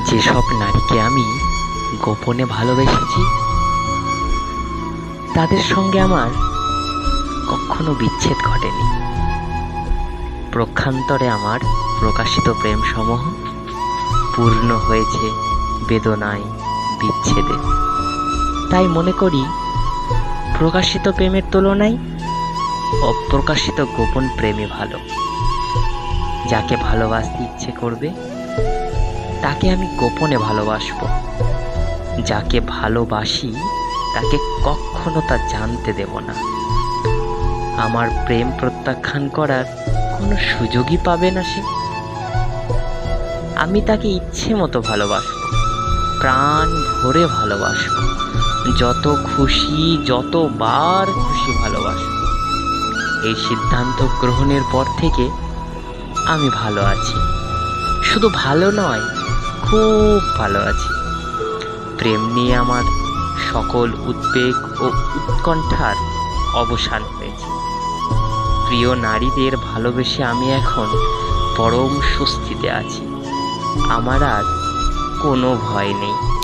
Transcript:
যেসব নারীকে আমি গোপনে ভালোবেসেছি তাদের সঙ্গে আমার কখনো বিচ্ছেদ ঘটেনি। প্রক্ষান্তরে আমার প্রকাশিত প্রেম সমূহ পূর্ণ হয়েছে বেদনায়, বিচ্ছেদে। তাই মনে করি প্রকাশিত প্রেমের তুলনায় অপ্রকাশিত গোপন প্রেমই ভালো। যাকে ভালোবাসতে ইচ্ছে করবে তাকে আমি গোপনে ভালোবাসবো। যাকে ভালোবাসি তাকে কখনো তা জানতে দেব না। আমার প্রেম প্রত্যাখ্যান করার কোনো সুযোগই পাবে না সে। আমি তাকে ইচ্ছে মতো ভালোবাসবো, প্রাণ ভরে ভালোবাসবো, যত খুশি যতবার খুশি ভালোবাসবো। এই সিদ্ধান্ত গ্রহণের পর থেকে আমি ভালো আছি। শুধু ভালো নয়, খুব ভালো আছি। প্রেম নিয়ে আমার সকল উদ্বেগ ও উৎকণ্ঠার অবসান হয়েছে। প্রিয় নারীদের ভালোবেসে আমি এখন পরম স্বস্তিতে আছি। আমার আর কোনো ভয় নেই।